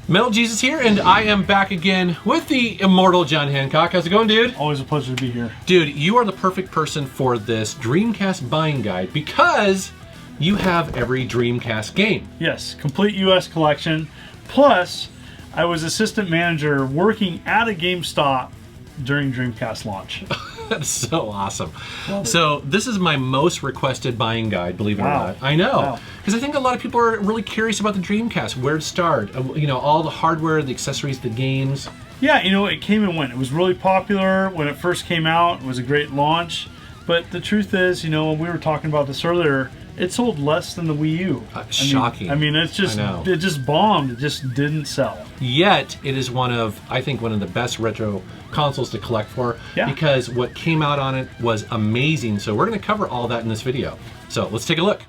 Metal Jesus here, and I am back again with the immortal John Hancock. How's it going, dude? Always a pleasure to be here. Dude, you are the perfect person for this Dreamcast buying guide because you have every Dreamcast game. Yes, complete US collection. Plus, I was assistant manager working at a GameStop during Dreamcast launch. That's so awesome. So this is my most requested buying guide, believe it or not. I know. Because I think a lot of people are really curious about the Dreamcast, where to start. You know, all the hardware, the accessories, the games. Yeah, you know, it came and went. It was really popular when it first came out. It was a great launch. But the truth is, you know, we were talking about this earlier, it sold less than the Wii U. Shocking. I mean, it's just, it just bombed. It just didn't sell. Yet, it is I think, one of the best retro consoles to collect for, because what came out on it was amazing. So we're going to cover all that in this video. So let's take a look.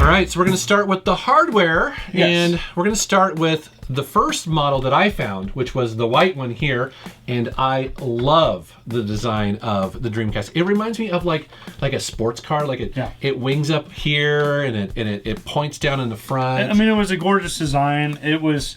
Alright, so we're going to start with the hardware, and we're going to start with the first model that I found, which was the white one here, and I love the design of the Dreamcast. It reminds me of like a sports car, like it wings up here and it points down in the front. I mean, it was a gorgeous design. It was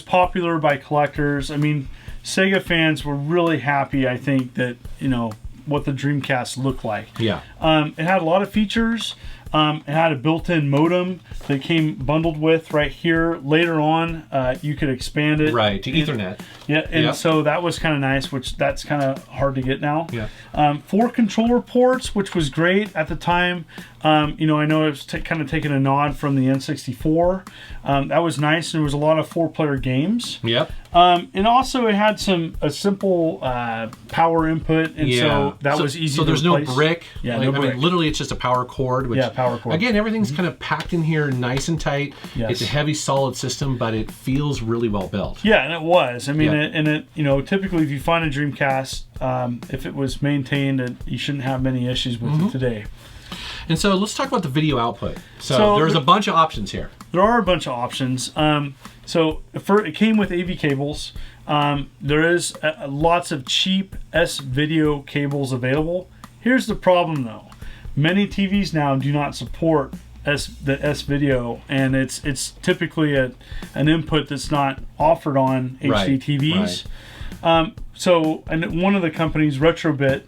popular by collectors. I mean, Sega fans were really happy, I think, that, you know, what the Dreamcast looked like. Yeah. It had a lot of features. It had a built-in modem that came bundled with right here. Later on, you could expand it. Right, to Ethernet. So that was kind of nice, which that's kind of hard to get now. Yeah. 4 controller ports, which was great at the time. You know, I know it was kind of taking a nod from the N64. That was nice, and there was a lot of 4-player games. Yep. And also it had a simple power input, and so that was easy to replace. So there's no brick. Yeah, like, no brick. I mean, literally it's just a power cord. Which, power cord. Again, everything's kind of packed in here nice and tight. Yes. It's a heavy, solid system, but it feels really well built. Yeah, and it was. I mean, it you know, typically if you find a Dreamcast, if it was maintained, you shouldn't have many issues with it today. And so let's talk about the video output. So there's a bunch of options here. There are a bunch of options. It came with AV cables. There is lots of cheap S-video cables available. Here's the problem, though. Many TVs now do not support the S-video, and it's typically an input that's not offered on HD TVs. And one of the companies, Retrobit,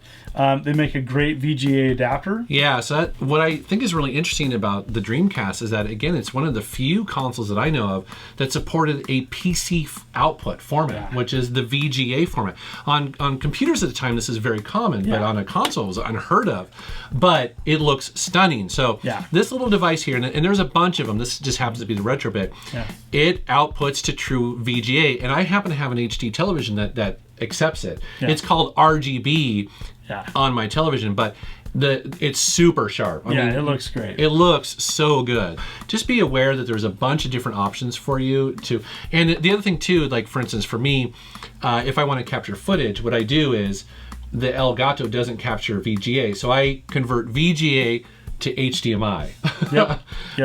they make a great VGA adapter. Yeah, so what I think is really interesting about the Dreamcast is that, again, it's one of the few consoles that I know of that supported a PC output format, which is the VGA format. On computers at the time, this is very common, but on a console, it was unheard of. But it looks stunning. So this little device here, and there's a bunch of them. This just happens to be the Retrobit. It outputs to true VGA, and I happen to have an HD television that accepts it. It's called RGB on my television, but it's super sharp. I mean, it looks great. It looks so good. Just be aware that there's a bunch of different options for you to. And the other thing too, like for instance, for me, if I want to capture footage, what I do is the Elgato doesn't capture VGA, so I convert VGA to HDMI.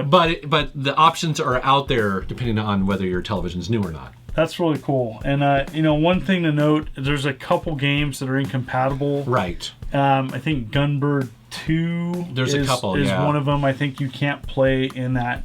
But the options are out there depending on whether your television's new or not. That's really cool. And you know, one thing to note, there's a couple games that are incompatible. Right. I think Gunbird 2 is one of them. I think you can't play in that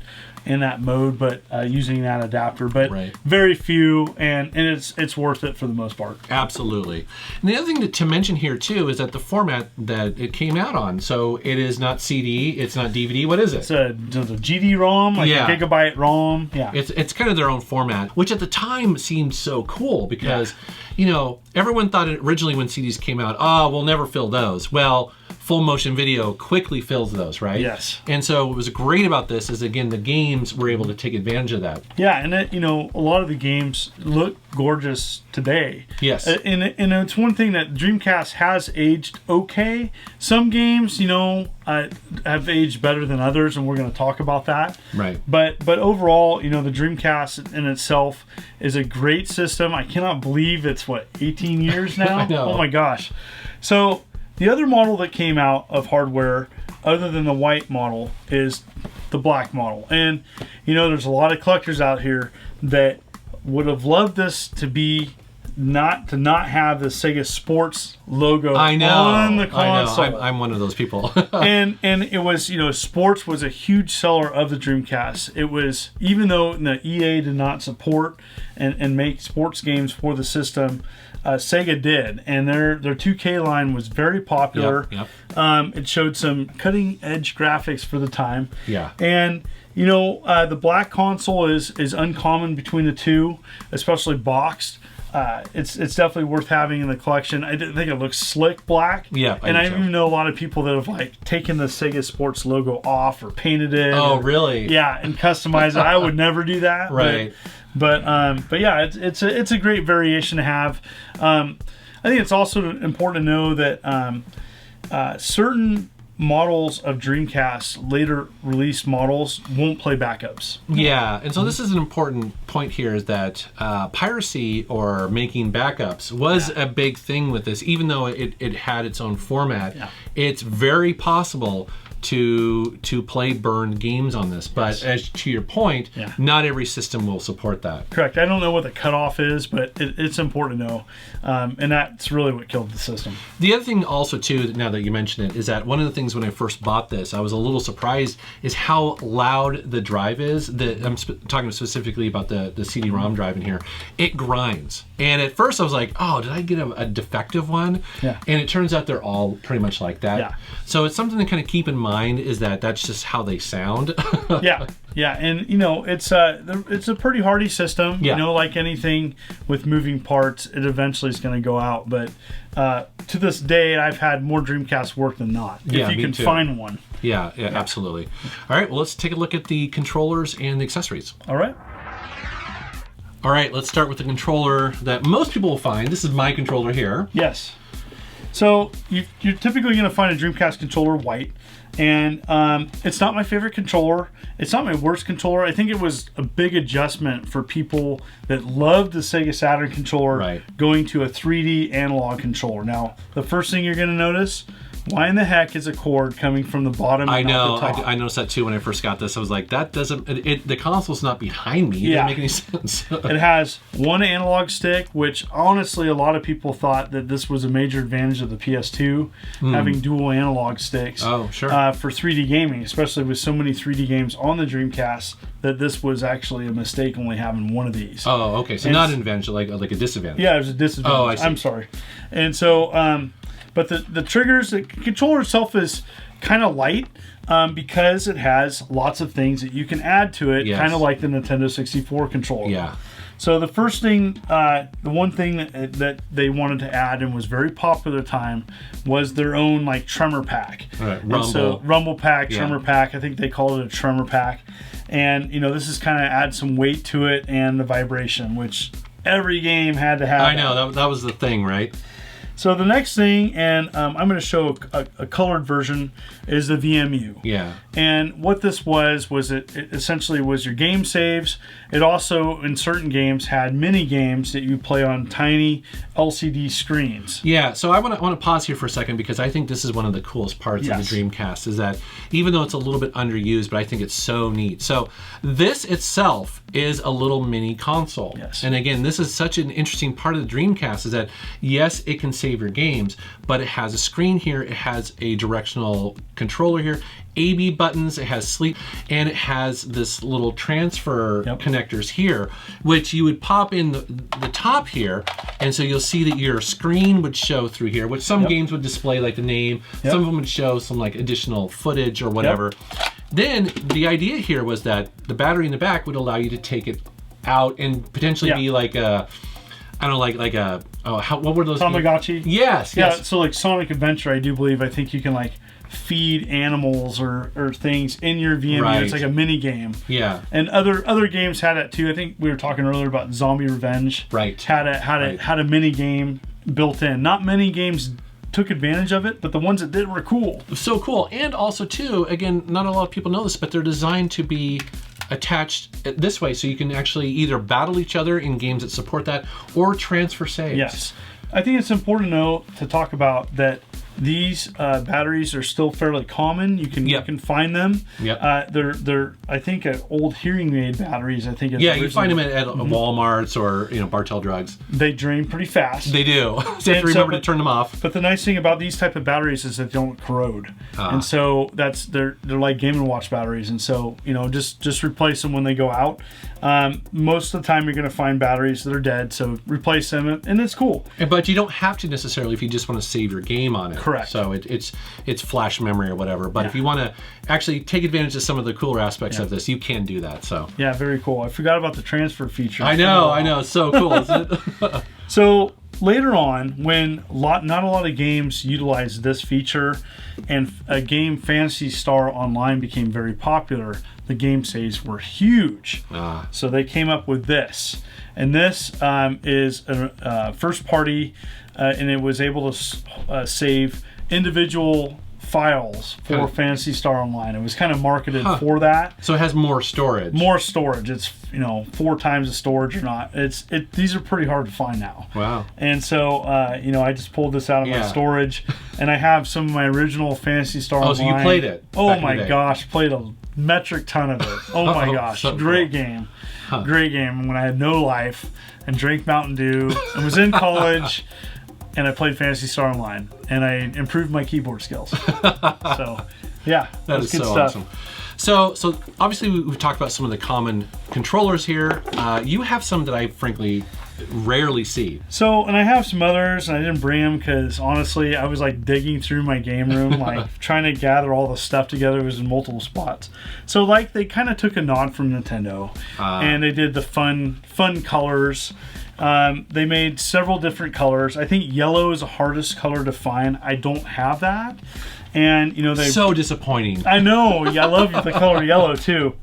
mode, but using that adapter. But very few, and it's worth it for the most part. Absolutely. And the other thing to mention here too is that the format that it came out on. So it is not CD, it's not DVD. What is it? It's a GD-ROM, like a gigabyte ROM. Yeah. It's kind of their own format, which at the time seemed so cool because you know, everyone thought originally when CDs came out, we'll never fill those. Well, full motion video quickly fills those, right? Yes. And so what was great about this is, again, the games were able to take advantage of that. Yeah, and you know, a lot of the games look gorgeous today. Yes. And it's one thing that Dreamcast has aged okay. Some games, you know, have aged better than others, and we're going to talk about that. Right. But overall, you know, the Dreamcast in itself is a great system. I cannot believe it's, 18 years now? I know. Oh my gosh. So the other model that came out of hardware, other than the white model, is the the black model. And you know, there's a lot of collectors out here that would have loved this to be not have the Sega Sports logo on the console. I know. I'm one of those people. and it was, you know, Sports was a huge seller of the Dreamcast. It was, even though the EA did not support and make sports games for the system, Sega did, and their 2K line was very popular. Yep. It showed some cutting edge graphics for the time. Yeah. And you know, the black console is uncommon between the two, especially boxed. It's definitely worth having in the collection. I think it looks slick black. Yeah, and I even know a lot of people that have like taken the Sega Sports logo off or painted it. Oh, really? Yeah, and customized it. I would never do that. Right. But yeah, it's a great variation to have. I think it's also important to know that certain models of Dreamcast, later released models, won't play backups. Yeah, and so this is an important point here, is that piracy or making backups was a big thing with this. Even though it had its own format, it's very possible to play burned games on this. But as to your point, not every system will support that. Correct. I don't know what the cutoff is, but it's important to know. And that's really what killed the system. The other thing also, too, now that you mention it, is that one of the things when I first bought this, I was a little surprised, is how loud the drive is. I'm talking specifically about the CD-ROM drive in here. It grinds. And at first I was like, oh, did I get a defective one? Yeah. And it turns out they're all pretty much like that. Yeah. So it's something to kind of keep in mind, is that that's just how they sound. Yeah, and you know, it's a pretty hardy system. You know, like anything with moving parts, it eventually is going to go out. But to this day, I've had more Dreamcast work than not. If you can find one. Yeah, absolutely. All right, well, let's take a look at the controllers and the accessories. All right. All right, let's start with the controller that most people will find. This is my controller here. Yes. So you're typically going to find a Dreamcast controller white, and it's not my favorite controller. It's not my worst controller. I think it was a big adjustment for people that loved the Sega Saturn controller going to a 3D analog controller. Now, the first thing you're going to notice, why in the heck is a cord coming from the bottom? I know. The top? I noticed that too when I first got this. I was like, that doesn't. The console's not behind me. It doesn't make any sense. It has one analog stick, which honestly, a lot of people thought that this was a major advantage of the PS2, having dual analog sticks. Oh, sure. For 3D gaming, especially with so many 3D games on the Dreamcast, that this was actually a mistake only having one of these. Oh, okay. So not an advantage, like a disadvantage. Yeah, it was a disadvantage. Oh, I see. I'm sorry. And so, but the triggers, the controller itself is kind of light because it has lots of things that you can add to it, kind of like the Nintendo 64 controller. Yeah. So the first thing, the one thing that they wanted to add and was very popular at the time was their own like tremor pack. Right, Rumble. So Rumble pack, tremor pack. I think they called it a tremor pack. And you know, this is kind of add some weight to it and the vibration, which every game had to have. I know that was the thing, right? So the next thing, and I'm going to show a colored version, is the VMU. Yeah. And what this was it essentially was your game saves. It also, in certain games, had mini games that you play on tiny LCD screens. Yeah, so I want to pause here for a second, because I think this is one of the coolest parts of the Dreamcast, is that even though it's a little bit underused, but I think it's so neat. So this itself is a little mini console. Yes. And again, this is such an interesting part of the Dreamcast, is that yes, it can save your games, but it has a screen here, it has a directional controller here, AB buttons, it has sleep, and it has this little transfer connectors here, which you would pop in the top here, and so you'll see that your screen would show through here, which some games would display like the name, some of them would show some like additional footage or whatever. Then the idea here was that the battery in the back would allow you to take it out and potentially be like a, I don't know, like a, what were those? Tamagotchi? Yes. Yeah, so like Sonic Adventure, I do believe, I think you can like feed animals or things in your VMU. It's like a mini game. Yeah. And other games had it too. I think we were talking earlier about Zombie Revenge. Right. Had a mini game built in. Not many games took advantage of it, but the ones that did were cool. So cool. And also too, again, not a lot of people know this, but they're designed to be attached this way, so you can actually either battle each other in games that support that or transfer saves. Yes. I think it's important to talk about that these batteries are still fairly common. You can find them. Yep. They're I think old hearing aid batteries. I think. You find them at Walmart's or Bartell Drugs. They drain pretty fast. They do. So you have to remember to turn them off. But the nice thing about these type of batteries is that they don't corrode, and so they're like Game & Watch batteries, and so just replace them when they go out. Most of the time, you're going to find batteries that are dead, so replace them, and it's cool. But you don't have to necessarily if you just want to save your game on it. Correct. So it's flash memory or whatever. But if you want to actually take advantage of some of the cooler aspects of this, you can do that. So yeah, very cool. I forgot about the transfer feature. I know. It's so cool, isn't it? So later on, when not a lot of games utilized this feature, and a game Phantasy Star Online became very popular, the game saves were huge. So they came up with this, and this is a first party, and it was able to save individual files for Phantasy Star Online. It was kind of marketed for that. So it has more storage. More storage. It's 4 times the storage or not. These are pretty hard to find now. Wow. And so I just pulled this out of my storage, and I have some of my original Phantasy Star Online. Oh, so you played it? Oh my gosh, played a metric ton of it. Oh my gosh, so great cool. game. Great game. When I had no life and drank Mountain Dew and was in college. And I played Phantasy Star Online, and I improved my keyboard skills. So, yeah, that is good so stuff. awesome. So obviously we've talked about some of the common controllers here. You have some that I frankly rarely see. So, and I have some others, and I didn't bring them because honestly, I was like digging through my game room, like trying to gather all the stuff together. It was in multiple spots. So, like, they kind of took a nod from Nintendo, and they did the fun colors. They made several different colors. I think yellow is the hardest color to find. I don't have that. And, they... So disappointing. I know. Yeah, I love the color yellow, too.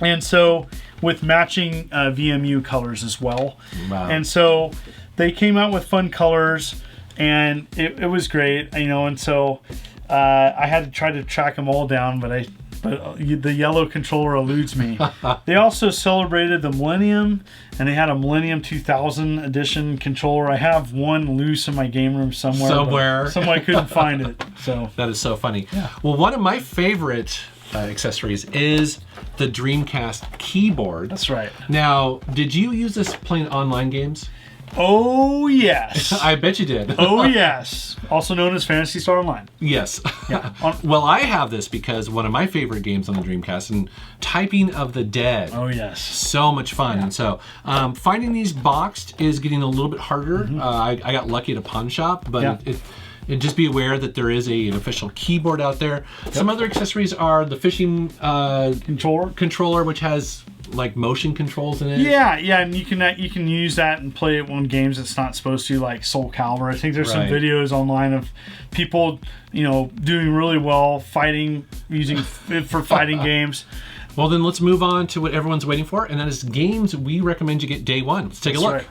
And so, with matching VMU colors as well. Wow. And so, they came out with fun colors, and it was great, and so I had to try to track them all down, but the yellow controller eludes me. They also celebrated the Millennium, and they had a Millennium 2000 edition controller. I have one loose in my game room somewhere. I couldn't find it. So that is so funny. Yeah. Well, one of my favorite accessories is the Dreamcast keyboard. That's right. Now, did you use this playing online games? Oh, yes. I bet you did. Oh, yes. Also known as Phantasy Star Online. Yes. Yeah. Well, I have this because one of my favorite games on the Dreamcast, and Typing of the Dead. Oh, yes. So much fun. Yeah. And so finding these boxed is getting a little bit harder. I got lucky at a pawn shop, but and just be aware that there is an official keyboard out there. Yep. Some other accessories are the fishing controller, which has like motion controls in it. Yeah, and you can use that and play it on games it's not supposed to, like Soul Calibur. I think there's some videos online of people, doing really well fighting using it for fighting games. Well, then let's move on to what everyone's waiting for, and that is games we recommend you get day one. Let's take a look. Right.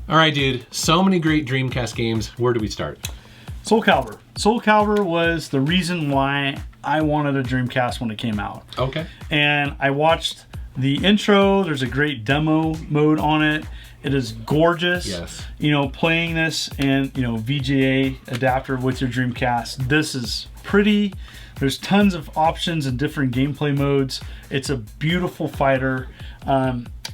All right, dude. So many great Dreamcast games. Where do we start? Soul Calibur. Soul Calibur was the reason why I wanted a Dreamcast when it came out. Okay. And I watched the intro. There's a great demo mode on it. It is gorgeous. Yes. Playing this and, VGA adapter with your Dreamcast. This is pretty. There's tons of options and different gameplay modes. It's a beautiful fighter.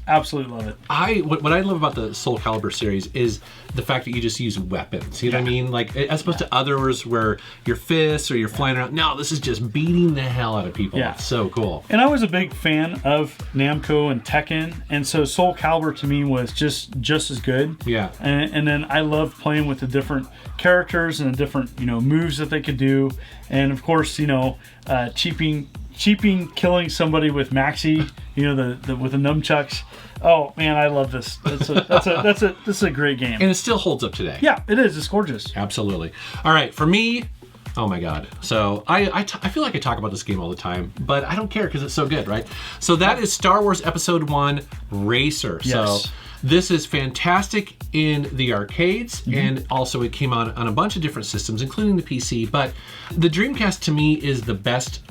Absolutely love it. What I love about the Soul Calibur series is the fact that you just use weapons. You know what I mean? Like, as opposed to others where your fists or you're flying around. No, this is just beating the hell out of people. Yeah. It's so cool. And I was a big fan of Namco and Tekken, and so Soul Calibur to me was just as good. Yeah. And then I loved playing with the different characters and the different moves that they could do, and of course cheaping killing somebody with Maxi, with the nunchucks. Oh man, I love this. This is a great game, and it still holds up today. Yeah, it is. It's gorgeous. Absolutely. All right, for me, oh my god. So I feel like I talk about this game all the time, but I don't care because it's so good, right? So that is Star Wars Episode 1 Racer. Yes. So this is fantastic in the arcades, and also it came out on a bunch of different systems, including the PC. But the Dreamcast to me is the best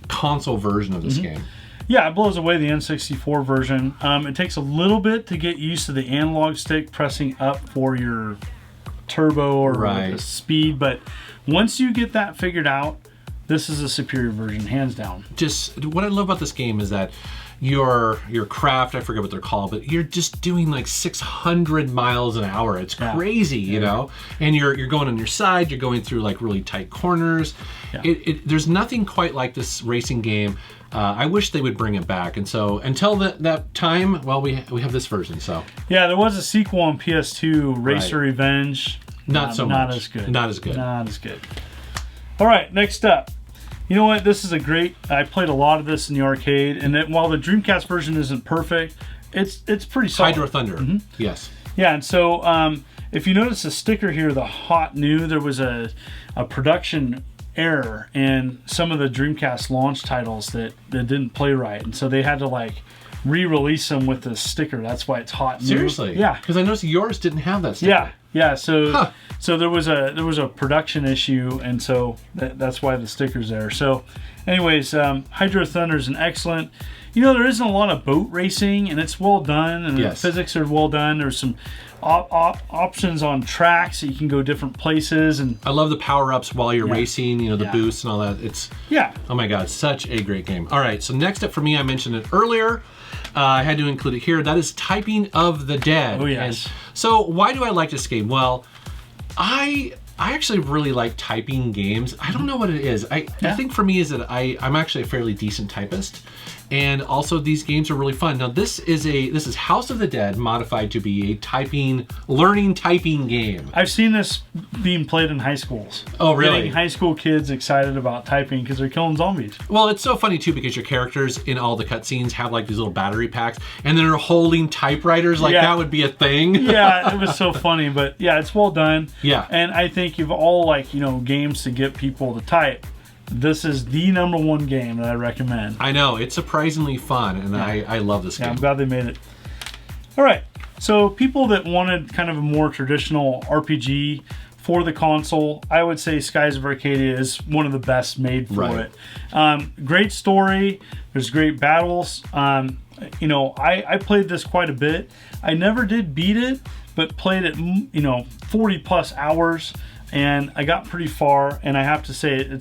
console version of this game. Yeah, it blows away the N64 version. It takes a little bit to get used to the analog stick pressing up for your turbo or Right. the speed, but once you get that figured out, this is a superior version, hands down. Just what I love about this game is that your craft, I forget what they're called, but you're just doing like 600 miles an hour. It's crazy, you know? And you're going on your side, you're going through like really tight corners. Yeah. There's nothing quite like this racing game. I wish they would bring it back. And so until that time, well, we have this version, so. Yeah, there was a sequel on PS2, Racer Right. Revenge. Not so Not much. as good. Not as good. Not as good. All right, next up. You know what? This is a great. I played a lot of this in the arcade, and while the Dreamcast version isn't perfect, it's pretty solid. Hydro Thunder, yes. Yeah, and so if you notice the sticker here, the hot new, there was a production error in some of the Dreamcast launch titles that didn't play right, and so they had to like re-release them with the sticker. That's why it's hot new. Seriously? Yeah. Because I noticed yours didn't have that sticker. Yeah. So there was a production issue, and so that's why the sticker's there. So, anyways, Hydro Thunder is an excellent. You know, there isn't a lot of boat racing, and it's well done, and the physics are well done. There's some options on tracks that you can go different places, and I love the power-ups while you're racing. You know, the boosts and all that. It's oh my god, such a great game. All right, so next up for me, I mentioned it earlier. I had to include it here. That is Typing of the Dead. Oh yes. And so why do I like this game? Well, I actually really like typing games. I don't know what it is. I think for me is that I'm actually a fairly decent typist. And also these games are really fun. Now this is House of the Dead modified to be a learning typing game. I've seen this being played in high schools. Oh really? Getting high school kids excited about typing because they're killing zombies. Well, it's so funny too because your characters in all the cutscenes have like these little battery packs and they're holding typewriters like that would be a thing. Yeah, it was so funny, but yeah, it's well done. Yeah. And I think you've all like, games to get people to type. This is the #1 game that I recommend. I know, it's surprisingly fun, and I love this game. I'm glad they made it. All right, so people that wanted kind of a more traditional RPG for the console, I would say Skies of Arcadia is one of the best made for it. Great story, there's great battles. I played this quite a bit. I never did beat it, but played it, 40 plus hours. And I got pretty far, and I have to say, the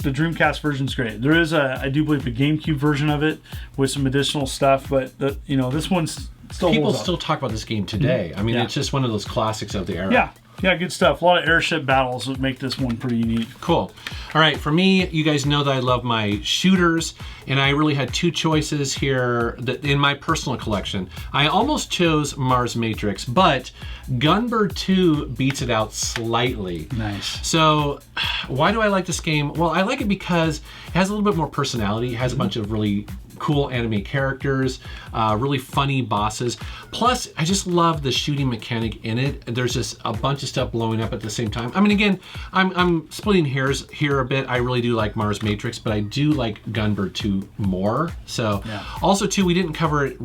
Dreamcast version's great. There is I do believe, a GameCube version of it with some additional stuff, but this one's still People holds up. still talk about this game today. I mean, it's just one of those classics of the era. Yeah, good stuff. A lot of airship battles would make this one pretty unique. Cool. All right, for me, you guys know that I love my shooters, and I really had two choices here in my personal collection. I almost chose Mars Matrix, but Gunbird 2 beats it out slightly. Nice. So, why do I like this game? Well, I like it because it has a little bit more personality. It has a bunch of really cool anime characters, really funny bosses. Plus, I just love the shooting mechanic in it. There's just a bunch of stuff blowing up at the same time. I mean, again, I'm splitting hairs here a bit. I really do like Mars Matrix, but I do like Gunbird 2 more. So, also too, we didn't cover it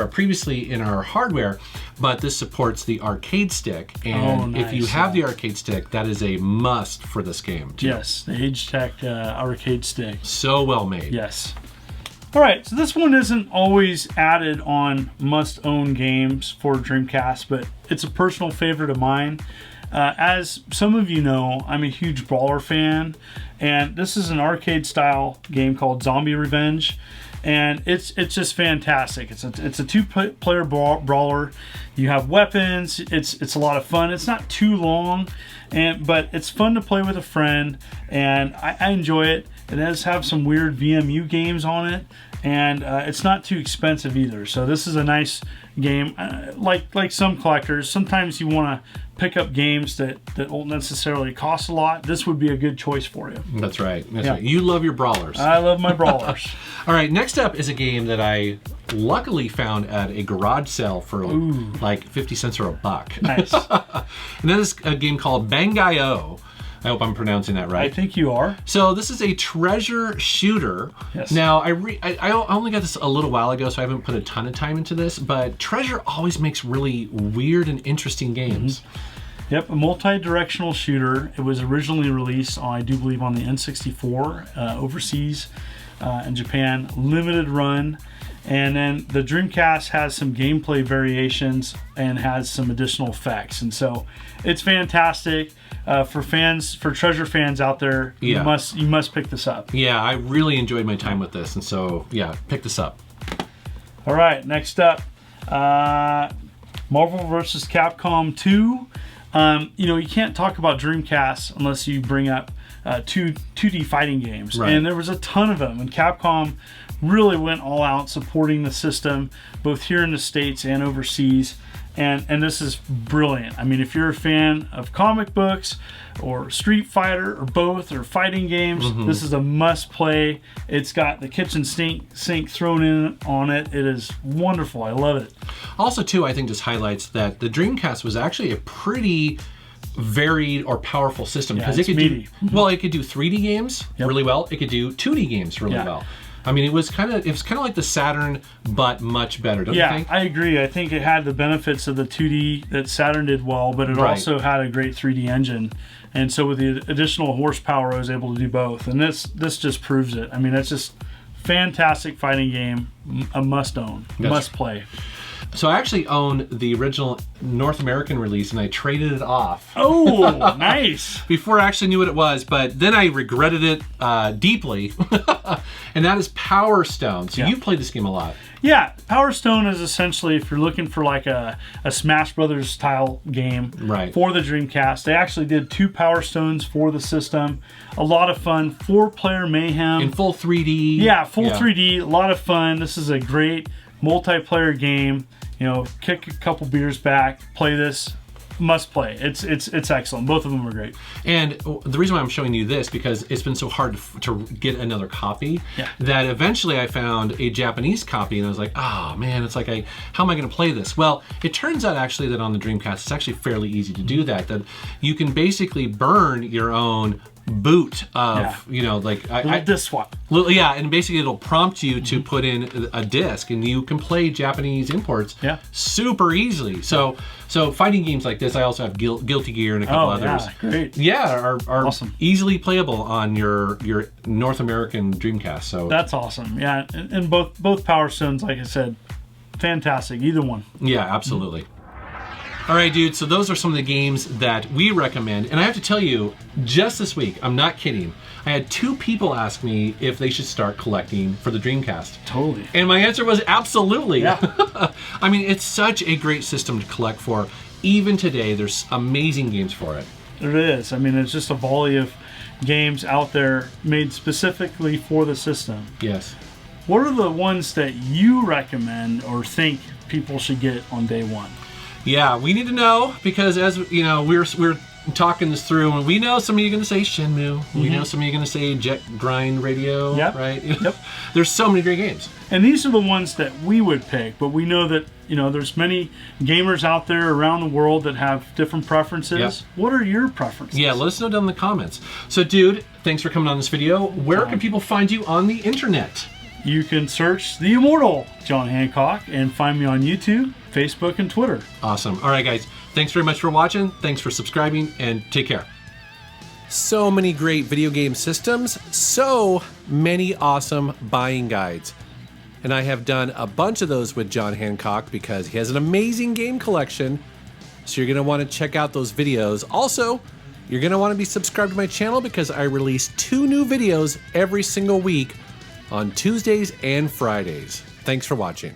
previously in our hardware, but this supports the arcade stick. And if you have the arcade stick, that is a must for this game too. Yes, the Age-Tech arcade stick. So well made. Yes. All right, so this one isn't always added on must-own games for Dreamcast, but it's a personal favorite of mine. As some of you know, I'm a huge brawler fan, and this is an arcade-style game called Zombie Revenge, and it's just fantastic. It's a two-player brawler. You have weapons. It's a lot of fun. It's not too long, but it's fun to play with a friend, and I enjoy it. It does have some weird VMU games on it, and it's not too expensive either. So this is a nice game. Like some collectors, sometimes you want to pick up games that won't necessarily cost a lot. This would be a good choice for you. That's right. That's right. You love your brawlers. I love my brawlers. All right, next up is a game that I luckily found at a garage sale for like 50 cents or $1. Nice. And that is a game called Bangai-O. I hope I'm pronouncing that right. I think you are. So this is a treasure shooter. Yes. Now, I only got this a little while ago, so I haven't put a ton of time into this, but Treasure always makes really weird and interesting games. Yep, a multi-directional shooter. It was originally released, I do believe, on the N64 overseas in Japan. Limited run. And then the Dreamcast has some gameplay variations and has some additional effects. And so it's fantastic for fans, for treasure fans out there. Yeah. You must pick this up. Yeah, I really enjoyed my time with this. And so, yeah, pick this up. All right, next up, Marvel vs. Capcom 2. You know, you can't talk about Dreamcast unless you bring up 2D fighting games. Right. And there was a ton of them. And Capcom really went all out supporting the system, both here in the States and overseas. And this is brilliant. I mean, if you're a fan of comic books or Street Fighter or both or fighting games, this is a must play. It's got the kitchen sink thrown in on it. It is wonderful. I love it. Also, too, I think this highlights that the Dreamcast was actually a pretty varied or powerful system, because it could meaty. it could do 3D games really well. It could do 2D games really well. I mean, it was kind of like the Saturn, but much better, don't you think? I agree. I think it had the benefits of the 2D that Saturn did well, but it also had a great 3D engine. And so with the additional horsepower, I was able to do both. And this just proves it. I mean, it's just fantastic fighting game, a must own, must play. So I actually own the original North American release, and I traded it off. Oh, nice. Before I actually knew what it was, but then I regretted it deeply. And that is Power Stone. So you've played this game a lot. Yeah, Power Stone is essentially, if you're looking for like a Smash Brothers style game for the Dreamcast. They actually did 2 Power Stones for the system. A lot of fun. 4-player mayhem. In full 3D. Yeah, full 3D. A lot of fun. This is a great multiplayer game. You know, kick a couple beers back, play this, must play. It's excellent. Both of them are great. And the reason why I'm showing you this, because it's been so hard to get another copy, that eventually I found a Japanese copy, and I was like, oh man, it's like, how am I going to play this? Well, it turns out actually that on the Dreamcast, it's actually fairly easy to do that you can basically burn your own boot of, you know, like disc swap. And basically it'll prompt you to put in a disc, and you can play Japanese imports super easily. So fighting games like this, I also have Guilty Gear and a couple others. Great. Are awesome. Easily playable on your North American Dreamcast. So that's awesome. Yeah, and both Power Stones, like I said, fantastic. Either one. Yeah, absolutely. All right, dude, so those are some of the games that we recommend. And I have to tell you, just this week, I'm not kidding, I had 2 people ask me if they should start collecting for the Dreamcast. Totally. And my answer was absolutely. Yeah. I mean, it's such a great system to collect for. Even today, there's amazing games for it. There is. I mean, it's just a volley of games out there made specifically for the system. Yes. What are the ones that you recommend or think people should get on day one? Yeah, we need to know, because as you know, we're talking this through, and we know some of you are going to say Shenmue. We know some of you are going to say Jet Grind Radio, right? Yep. There's so many great games. And these are the ones that we would pick, but we know that, you know, there's many gamers out there around the world that have different preferences. Yep. What are your preferences? Yeah, let us know down in the comments. So, dude, thanks for coming on this video. Where can people find you on the internet? You can search the immortal John Hancock and find me on YouTube, Facebook, and Twitter. Awesome. All right, guys. Thanks very much for watching. Thanks for subscribing, and take care. So many great video game systems. So many awesome buying guides. And I have done a bunch of those with John Hancock because he has an amazing game collection. So you're going to want to check out those videos. Also, you're going to want to be subscribed to my channel because I release 2 new videos every single week on Tuesdays and Fridays. Thanks for watching.